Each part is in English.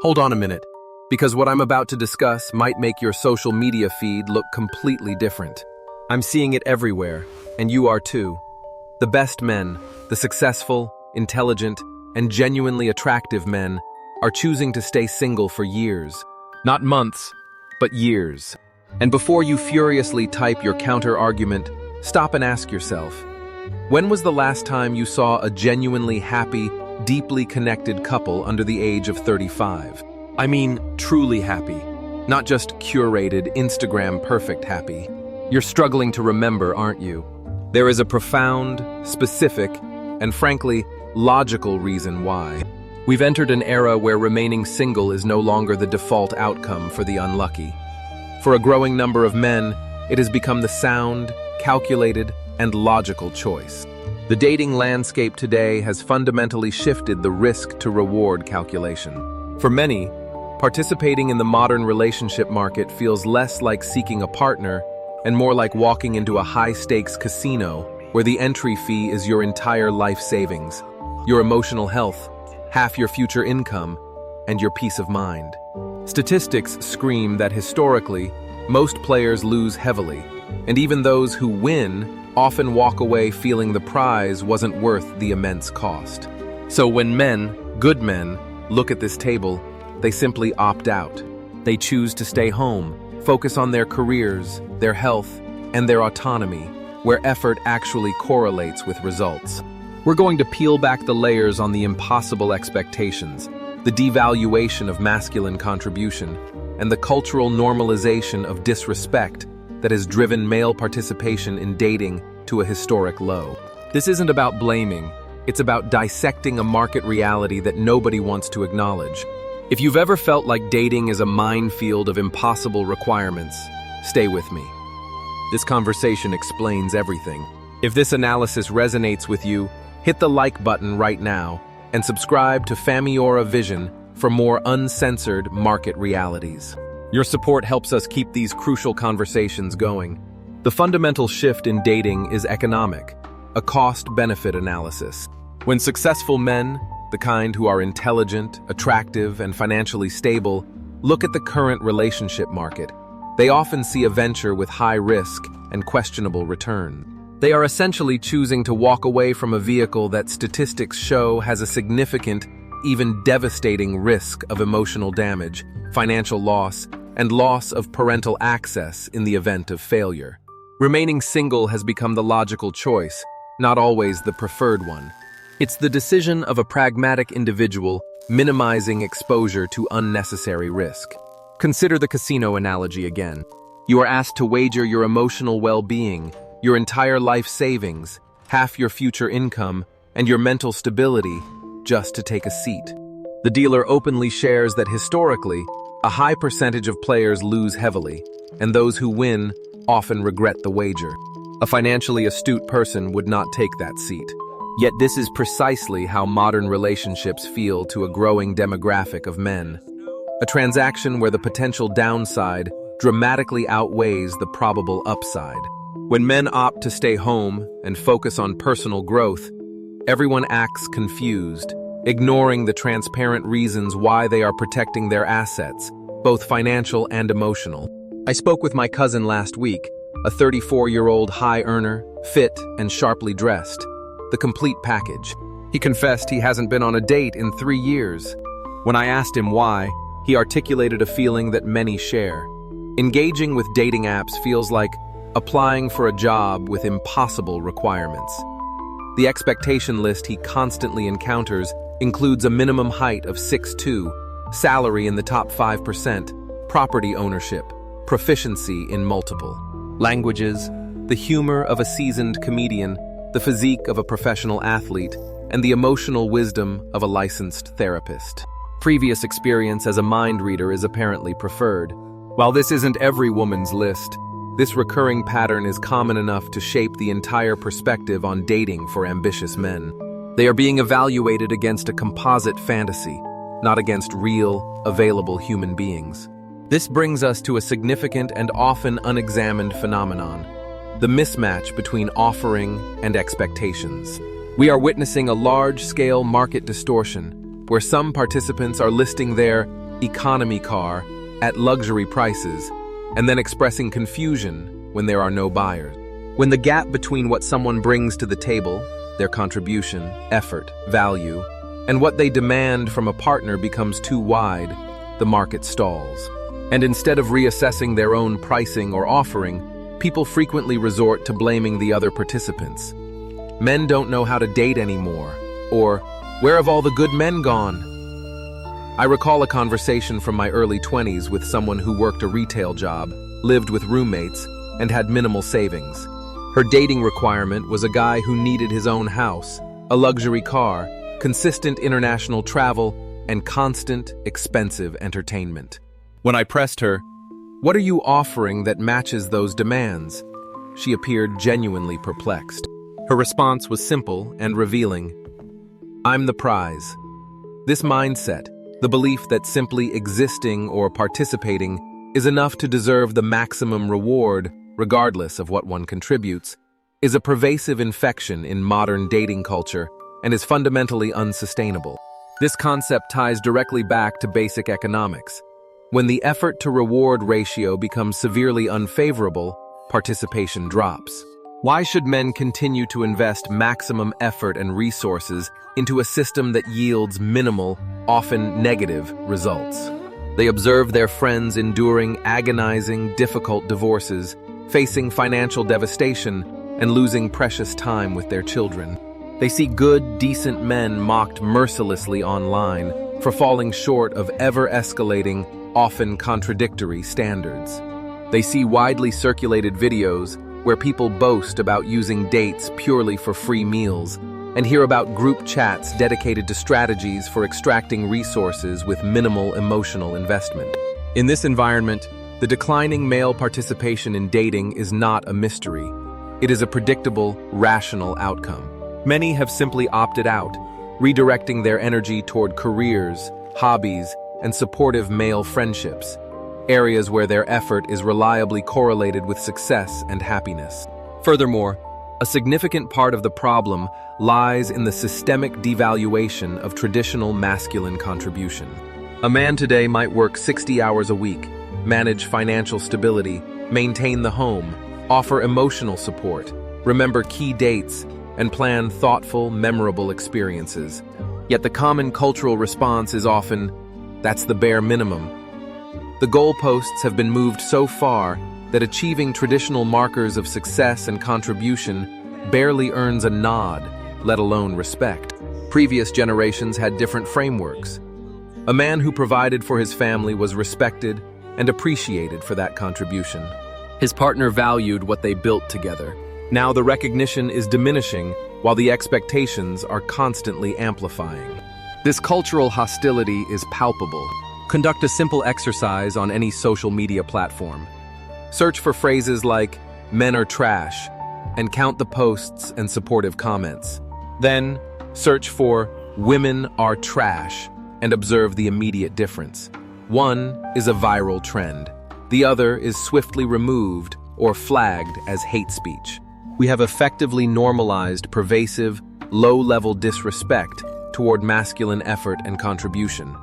Hold on a minute, because what I'm about to discuss might make your social media feed look completely different. I'm seeing it everywhere, and you are too. The best men, the successful, intelligent, and genuinely attractive men are choosing to stay single for years. Not months, but years. And before you furiously type your counter-argument, stop and ask yourself, when was the last time you saw a genuinely happy, deeply connected couple under the age of 35? I mean, truly happy, not just curated, Instagram-perfect happy. You're struggling to remember, aren't you? There is a profound, specific, and frankly, logical reason why. We've entered an era where remaining single is no longer the default outcome for the unlucky. For a growing number of men, it has become the sound, calculated, and logical choice. The dating landscape today has fundamentally shifted the risk-to-reward calculation. For many, participating in the modern relationship market feels less like seeking a partner and more like walking into a high-stakes casino where the entry fee is your entire life savings, your emotional health, half your future income, and your peace of mind. Statistics scream that historically, most players lose heavily, and even those who win often walk away feeling the prize wasn't worth the immense cost. So when men, good men, look at this table, they simply opt out. They choose to stay home, focus on their careers, their health, and their autonomy, where effort actually correlates with results. We're going to peel back the layers on the impossible expectations, the devaluation of masculine contribution, and the cultural normalization of disrespect that has driven male participation in dating to a historic low. This isn't about blaming, it's about dissecting a market reality that nobody wants to acknowledge. If you've ever felt like dating is a minefield of impossible requirements, stay with me. This conversation explains everything. If this analysis resonates with you, hit the like button right now and subscribe to Famiora Vision for more uncensored market realities. Your support helps us keep these crucial conversations going. The fundamental shift in dating is economic, a cost-benefit analysis. When successful men, the kind who are intelligent, attractive, and financially stable, look at the current relationship market, they often see a venture with high risk and questionable return. They are essentially choosing to walk away from a vehicle that statistics show has a significant, even devastating risk of emotional damage, financial loss, and loss of parental access in the event of failure. Remaining single has become the logical choice, not always the preferred one. It's the decision of a pragmatic individual minimizing exposure to unnecessary risk. Consider the casino analogy again. You are asked to wager your emotional well-being, your entire life savings, half your future income, and your mental stability just to take a seat. The dealer openly shares that historically, a high percentage of players lose heavily, and those who win often regret the wager. A financially astute person would not take that seat. Yet this is precisely how modern relationships feel to a growing demographic of men. A transaction where the potential downside dramatically outweighs the probable upside. When men opt to stay home and focus on personal growth, everyone acts confused, ignoring the transparent reasons why they are protecting their assets, both financial and emotional. I spoke with my cousin last week, a 34-year-old high earner, fit and sharply dressed. The complete package. He confessed he hasn't been on a date in 3 years. When I asked him why, he articulated a feeling that many share. Engaging with dating apps feels like applying for a job with impossible requirements. The expectation list he constantly encounters includes a minimum height of 6'2", salary in the top 5%, property ownership, proficiency in multiple languages, the humor of a seasoned comedian, the physique of a professional athlete, and the emotional wisdom of a licensed therapist. Previous experience as a mind reader is apparently preferred. While this isn't every woman's list, this recurring pattern is common enough to shape the entire perspective on dating for ambitious men. They are being evaluated against a composite fantasy, not against real, available human beings. This brings us to a significant and often unexamined phenomenon: the mismatch between offering and expectations. We are witnessing a large-scale market distortion, where some participants are listing their economy car at luxury prices, and then expressing confusion when there are no buyers. When the gap between what someone brings to the table, their contribution, effort, value, and what they demand from a partner becomes too wide, the market stalls. And instead of reassessing their own pricing or offering, people frequently resort to blaming the other participants. Men don't know how to date anymore, or where have all the good men gone? I recall a conversation from my early 20s with someone who worked a retail job, lived with roommates, and had minimal savings. Her dating requirement was a guy who needed his own house, a luxury car, consistent international travel, and constant, expensive entertainment. When I pressed her, "What are you offering that matches those demands?" she appeared genuinely perplexed. Her response was simple and revealing. "I'm the prize." This mindset, the belief that simply existing or participating is enough to deserve the maximum reward, regardless of what one contributes, is a pervasive infection in modern dating culture and is fundamentally unsustainable. This concept ties directly back to basic economics. When the effort to reward ratio becomes severely unfavorable, participation drops. Why should men continue to invest maximum effort and resources into a system that yields minimal, often negative, results? They observe their friends enduring agonizing, difficult divorces, facing financial devastation, and losing precious time with their children. They see good, decent men mocked mercilessly online for falling short of ever-escalating, often contradictory standards. They see widely circulated videos where people boast about using dates purely for free meals, and hear about group chats dedicated to strategies for extracting resources with minimal emotional investment. In this environment, the declining male participation in dating is not a mystery. It is a predictable, rational outcome. Many have simply opted out, redirecting their energy toward careers, hobbies, and supportive male friendships, areas where their effort is reliably correlated with success and happiness. Furthermore, a significant part of the problem lies in the systemic devaluation of traditional masculine contribution. A man today might work 60 hours a week, manage financial stability, maintain the home, offer emotional support, remember key dates, and plan thoughtful, memorable experiences. Yet the common cultural response is often, "That's the bare minimum." The goalposts have been moved so far that achieving traditional markers of success and contribution barely earns a nod, let alone respect. Previous generations had different frameworks. A man who provided for his family was respected and appreciated for that contribution. His partner valued what they built together. Now the recognition is diminishing while the expectations are constantly amplifying. This cultural hostility is palpable. Conduct a simple exercise on any social media platform. Search for phrases like "men are trash" and count the posts and supportive comments. Then, search for "women are trash" and observe the immediate difference. One is a viral trend. The other is swiftly removed or flagged as hate speech. We have effectively normalized pervasive, low-level disrespect toward masculine effort and contribution.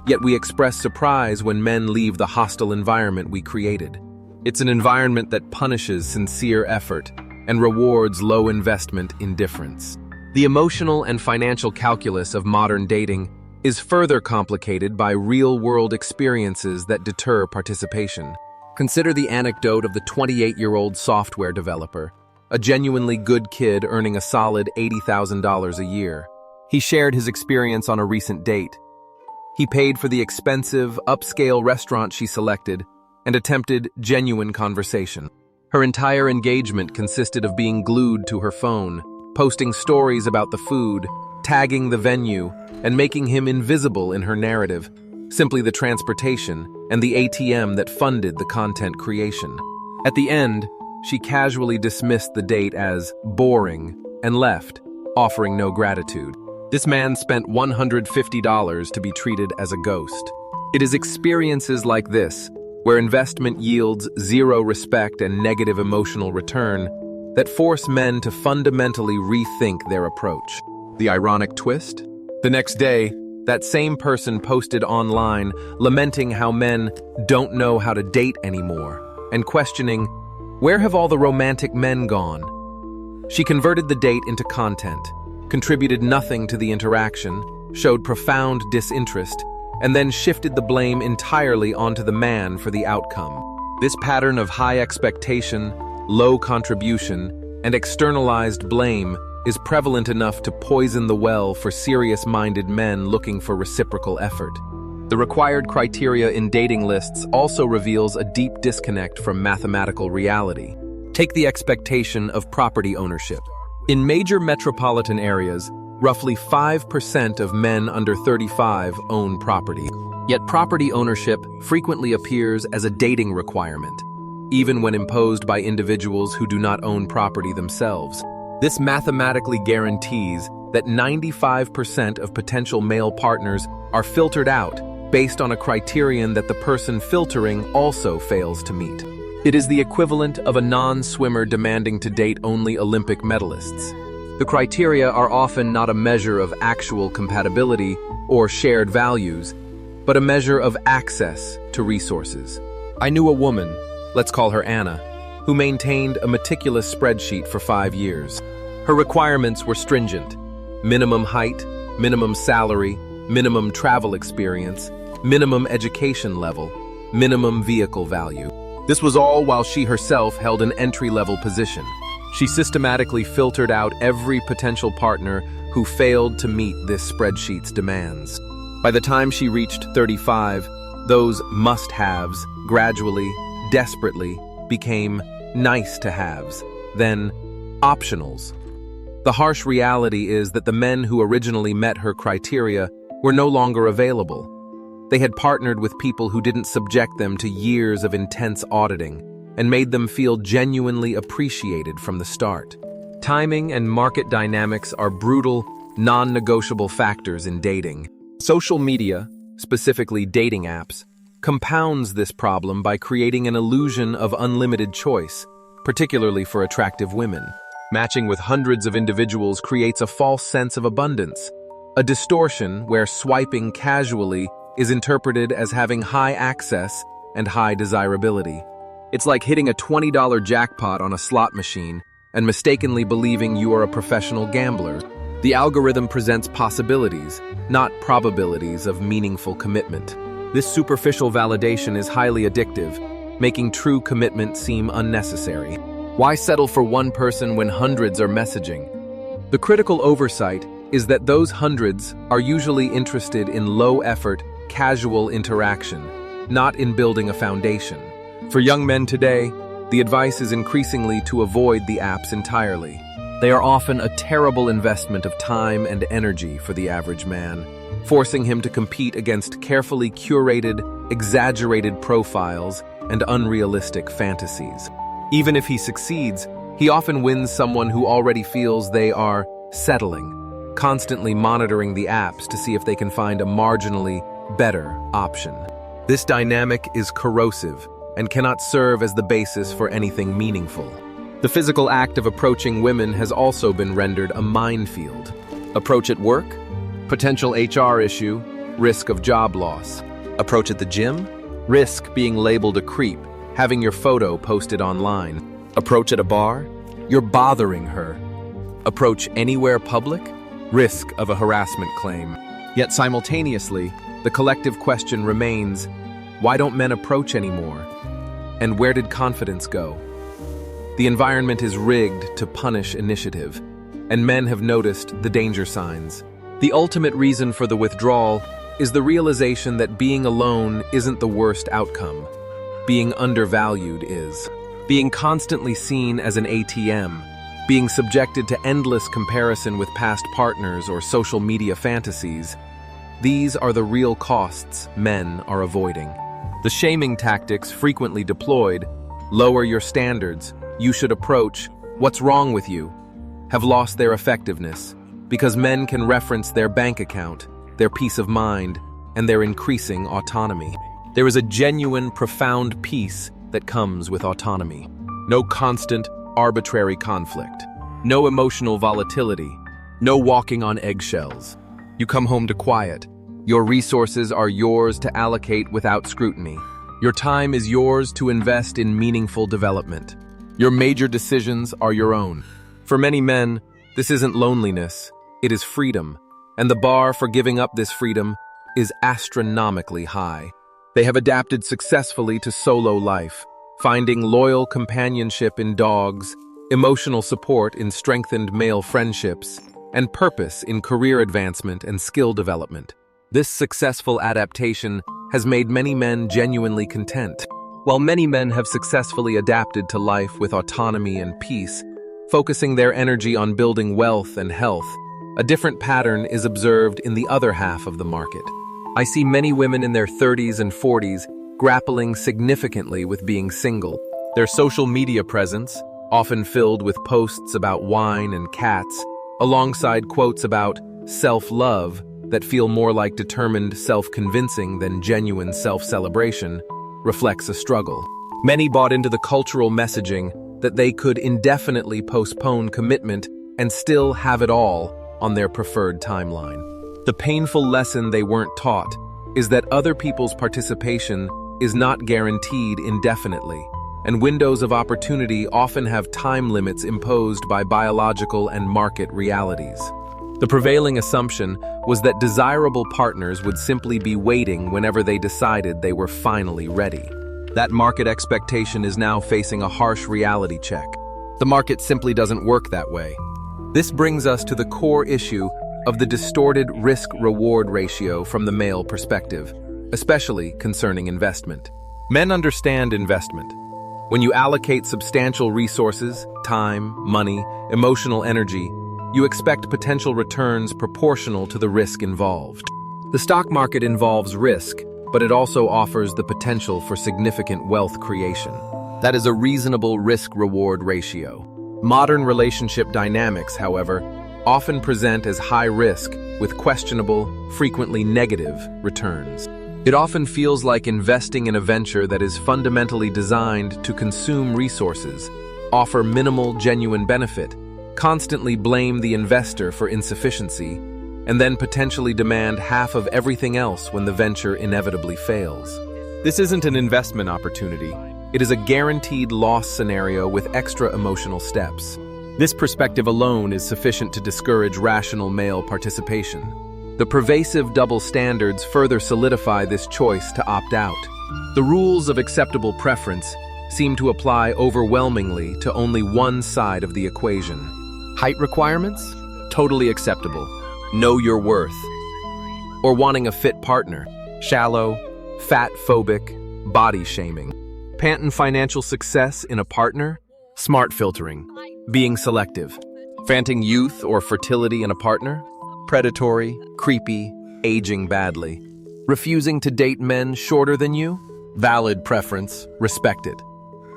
Yet we express surprise when men leave the hostile environment we created. It's an environment that punishes sincere effort and rewards low-investment indifference. The emotional and financial calculus of modern dating is further complicated by real-world experiences that deter participation. Consider the anecdote of the 28-year-old software developer, a genuinely good kid earning a solid $80,000 a year. He shared his experience on a recent date. He paid for the expensive, upscale restaurant she selected and attempted genuine conversation. Her entire engagement consisted of being glued to her phone, posting stories about the food, tagging the venue, and making him invisible in her narrative, simply the transportation and the ATM that funded the content creation. At the end, she casually dismissed the date as boring and left, offering no gratitude. This man spent $150 to be treated as a ghost. It is experiences like this, where investment yields zero respect and negative emotional return, that force men to fundamentally rethink their approach. The ironic twist? The next day, That same person posted online lamenting how men don't know how to date anymore and questioning, where have all the romantic men gone? She converted the date into content, contributed nothing to the interaction, showed profound disinterest, and then shifted the blame entirely onto the man for the outcome. This pattern of high expectation, low contribution, and externalized blame is prevalent enough to poison the well for serious-minded men looking for reciprocal effort. The required criteria in dating lists also reveals a deep disconnect from mathematical reality. Take the expectation of property ownership. In major metropolitan areas, roughly 5% of men under 35 own property. Yet property ownership frequently appears as a dating requirement, even when imposed by individuals who do not own property themselves. This mathematically guarantees that 95% of potential male partners are filtered out based on a criterion that the person filtering also fails to meet. It is the equivalent of a non-swimmer demanding to date only Olympic medalists. The criteria are often not a measure of actual compatibility or shared values, but a measure of access to resources. I knew a woman, let's call her Anna, who maintained a meticulous spreadsheet for 5 years. Her requirements were stringent: minimum height, minimum salary, minimum travel experience, minimum education level, minimum vehicle value. This was all while she herself held an entry-level position. She systematically filtered out every potential partner who failed to meet this spreadsheet's demands. By the time she reached 35, those must-haves gradually, desperately became nice-to-haves, then optionals. The harsh reality is that the men who originally met her criteria were no longer available. They had partnered with people who didn't subject them to years of intense auditing and made them feel genuinely appreciated from the start. Timing and market dynamics are brutal, non-negotiable factors in dating. Social media, specifically dating apps, compounds this problem by creating an illusion of unlimited choice, particularly for attractive women. Matching with hundreds of individuals creates a false sense of abundance, a distortion where swiping casually is interpreted as having high access and high desirability. It's like hitting a $20 jackpot on a slot machine and mistakenly believing you are a professional gambler. The algorithm presents possibilities, not probabilities of meaningful commitment. This superficial validation is highly addictive, making true commitment seem unnecessary. Why settle for one person when hundreds are messaging? The critical oversight is that those hundreds are usually interested in low-effort, casual interaction, not in building a foundation. For young men today, the advice is increasingly to avoid the apps entirely. They are often a terrible investment of time and energy for the average man, forcing him to compete against carefully curated, exaggerated profiles and unrealistic fantasies. Even if he succeeds, he often wins someone who already feels they are settling, constantly monitoring the apps to see if they can find a marginally better option. This dynamic is corrosive and cannot serve as the basis for anything meaningful. The physical act of approaching women has also been rendered a minefield. Approach at work? Potential HR issue, risk of job loss. Approach at the gym? Risk being labeled a creep, having your photo posted online. Approach at a bar? You're bothering her. Approach anywhere public? Risk of a harassment claim. Yet simultaneously, the collective question remains, why don't men approach anymore? And where did confidence go? The environment is rigged to punish initiative, and men have noticed the danger signs. The ultimate reason for the withdrawal is the realization that being alone isn't the worst outcome. Being undervalued is. Being constantly seen as an ATM, being subjected to endless comparison with past partners or social media fantasies, these are the real costs men are avoiding. The shaming tactics frequently deployed, lower your standards, you should approach, what's wrong with you, have lost their effectiveness because men can reference their bank account, their peace of mind, and their increasing autonomy. There is a genuine, profound peace that comes with autonomy. No constant, arbitrary conflict. No emotional volatility. No walking on eggshells. You come home to quiet, Your resources are yours to allocate without scrutiny. Your time is yours to invest in meaningful development. Your major decisions are your own. For many men, this isn't loneliness, it is freedom, and the bar for giving up this freedom is astronomically high. They have adapted successfully to solo life, finding loyal companionship in dogs, emotional support in strengthened male friendships, and purpose in career advancement and skill development. This successful adaptation has made many men genuinely content. While many men have successfully adapted to life with autonomy and peace, focusing their energy on building wealth and health, a different pattern is observed in the other half of the market. I see many women in their 30s and 40s grappling significantly with being single. Their social media presence, often filled with posts about wine and cats, alongside quotes about self-love that feel more like determined self-convincing than genuine self-celebration, reflects a struggle. Many bought into the cultural messaging that they could indefinitely postpone commitment and still have it all on their preferred timeline. The painful lesson they weren't taught is that other people's participation is not guaranteed indefinitely, and windows of opportunity often have time limits imposed by biological and market realities. The prevailing assumption was that desirable partners would simply be waiting whenever they decided they were finally ready. That market expectation is now facing a harsh reality check. The market simply doesn't work that way. This brings us to the core issue of the distorted risk-reward ratio from the male perspective, especially concerning investment. Men understand investment. When you allocate substantial resources, time, money, emotional energy, you expect potential returns proportional to the risk involved. The stock market involves risk, but it also offers the potential for significant wealth creation. That is a reasonable risk-reward ratio. Modern relationship dynamics, however, often present as high risk with questionable, frequently negative returns. It often feels like investing in a venture that is fundamentally designed to consume resources, offer minimal genuine benefit, constantly blame the investor for insufficiency, and then potentially demand half of everything else when the venture inevitably fails. This isn't an investment opportunity. It is a guaranteed loss scenario with extra emotional steps. This perspective alone is sufficient to discourage rational male participation. The pervasive double standards further solidify this choice to opt out. The rules of acceptable preference seem to apply overwhelmingly to only one side of the equation. Height requirements? Totally acceptable. Know your worth. Or wanting a fit partner? Shallow, fat-phobic, body-shaming. Pantin' financial success in a partner? Smart filtering. Being selective. Fanting youth or fertility in a partner? Predatory, creepy, aging badly. Refusing to date men shorter than you? Valid preference, respected.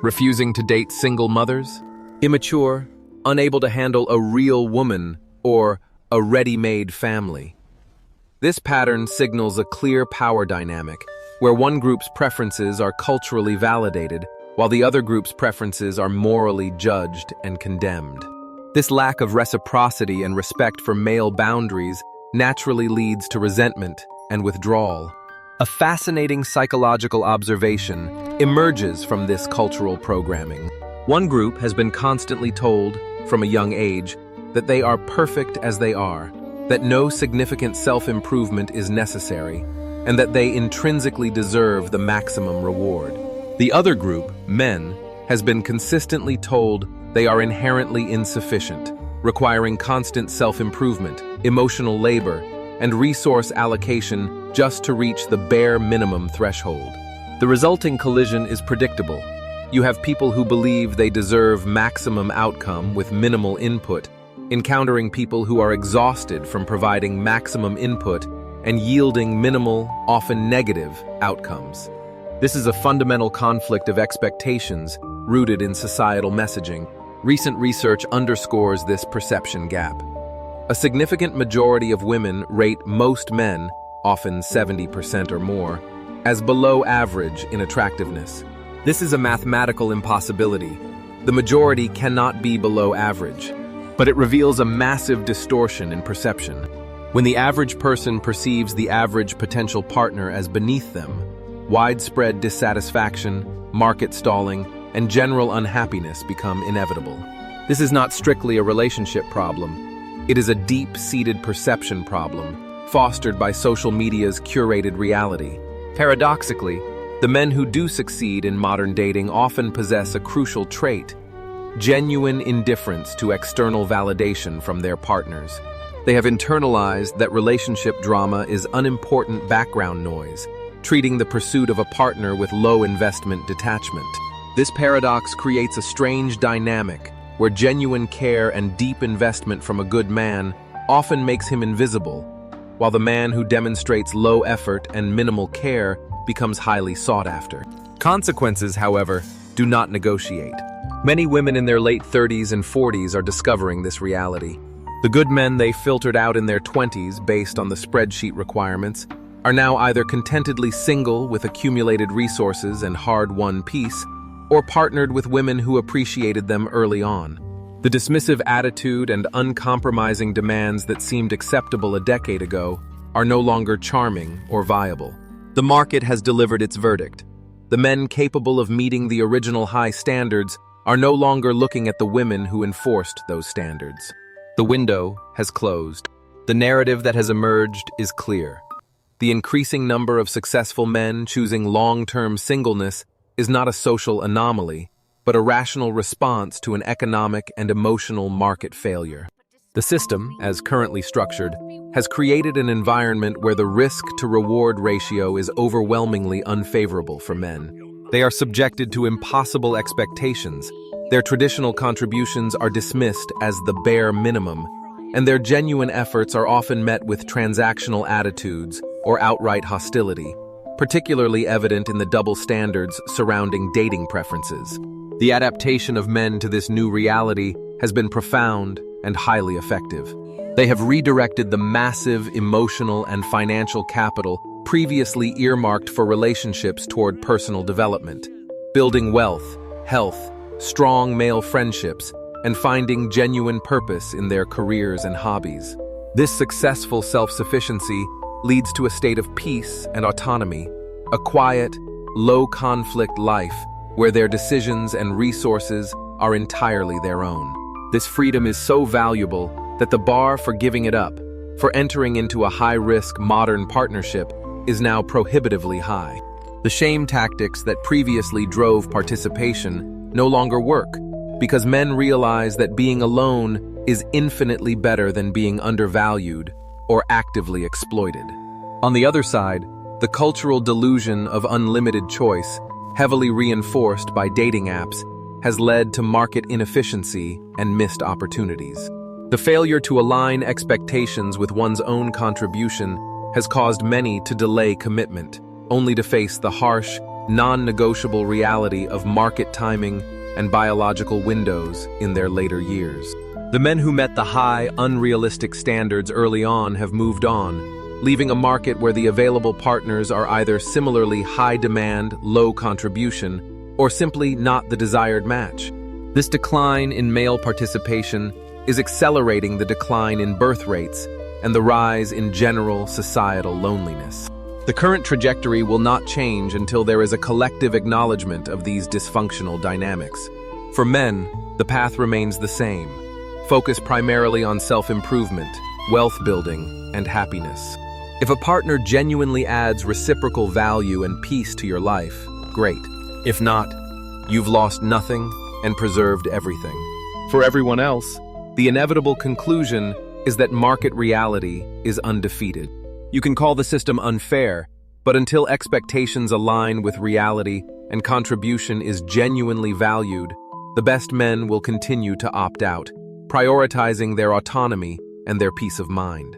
Refusing to date single mothers? Immature, unable to handle a real woman or a ready-made family. This pattern signals a clear power dynamic, where one group's preferences are culturally validated, while the other group's preferences are morally judged and condemned. This lack of reciprocity and respect for male boundaries naturally leads to resentment and withdrawal. A fascinating psychological observation emerges from this cultural programming. One group has been constantly told, from a young age, that they are perfect as they are, that no significant self-improvement is necessary, and that they intrinsically deserve the maximum reward. The other group, men, has been consistently told they are inherently insufficient, requiring constant self-improvement, emotional labor, and resource allocation just to reach the bare minimum threshold. The resulting collision is predictable. You have people who believe they deserve maximum outcome with minimal input, encountering people who are exhausted from providing maximum input and yielding minimal, often negative, outcomes. This is a fundamental conflict of expectations rooted in societal messaging. Recent research underscores this perception gap. A significant majority of women rate most men, often 70% or more, as below average in attractiveness. This is a mathematical impossibility. The majority cannot be below average, but it reveals a massive distortion in perception. When the average person perceives the average potential partner as beneath them, widespread dissatisfaction, market stalling, and general unhappiness become inevitable. This is not strictly a relationship problem. It is a deep-seated perception problem, fostered by social media's curated reality. Paradoxically, the men who do succeed in modern dating often possess a crucial trait: genuine indifference to external validation from their partners. They have internalized that relationship drama is unimportant background noise, treating the pursuit of a partner with low investment detachment. This paradox creates a strange dynamic where genuine care and deep investment from a good man often makes him invisible, while the man who demonstrates low effort and minimal care becomes highly sought after. Consequences, however, do not negotiate. Many women in their late 30s and 40s are discovering this reality. The good men they filtered out in their 20s based on the spreadsheet requirements are now either contentedly single with accumulated resources and hard-won peace, or partnered with women who appreciated them early on. The dismissive attitude and uncompromising demands that seemed acceptable a decade ago are no longer charming or viable. The market has delivered its verdict. The men capable of meeting the original high standards are no longer looking at the women who enforced those standards. The window has closed. The narrative that has emerged is clear. The increasing number of successful men choosing long-term singleness is not a social anomaly, but a rational response to an economic and emotional market failure. The system, as currently structured, has created an environment where the risk-to-reward ratio is overwhelmingly unfavorable for men. They are subjected to impossible expectations. Their traditional contributions are dismissed as the bare minimum, and their genuine efforts are often met with transactional attitudes or outright hostility, particularly evident in the double standards surrounding dating preferences. The adaptation of men to this new reality has been profound and highly effective. They have redirected the massive emotional and financial capital previously earmarked for relationships toward personal development, building wealth, health, strong male friendships, and finding genuine purpose in their careers and hobbies. This successful self-sufficiency leads to a state of peace and autonomy, a quiet, low-conflict life where their decisions and resources are entirely their own. This freedom is so valuable that the bar for giving it up, for entering into a high-risk modern partnership, is now prohibitively high. The shame tactics that previously drove participation no longer work, because men realize that being alone is infinitely better than being undervalued or actively exploited. On the other side, the cultural delusion of unlimited choice, heavily reinforced by dating apps, has led to market inefficiency and missed opportunities. The failure to align expectations with one's own contribution has caused many to delay commitment, only to face the harsh, non-negotiable reality of market timing and biological windows in their later years. The men who met the high, unrealistic standards early on have moved on, leaving a market where the available partners are either similarly high demand, low contribution, or simply not the desired match. This decline in male participation is accelerating the decline in birth rates and the rise in general societal loneliness. The current trajectory will not change until there is a collective acknowledgement of these dysfunctional dynamics. For men, the path remains the same. Focus primarily on self-improvement, wealth building, and happiness. If a partner genuinely adds reciprocal value and peace to your life, great. If not, you've lost nothing and preserved everything. For everyone else, the inevitable conclusion is that market reality is undefeated. You can call the system unfair, but until expectations align with reality and contribution is genuinely valued, the best men will continue to opt out, prioritizing their autonomy and their peace of mind.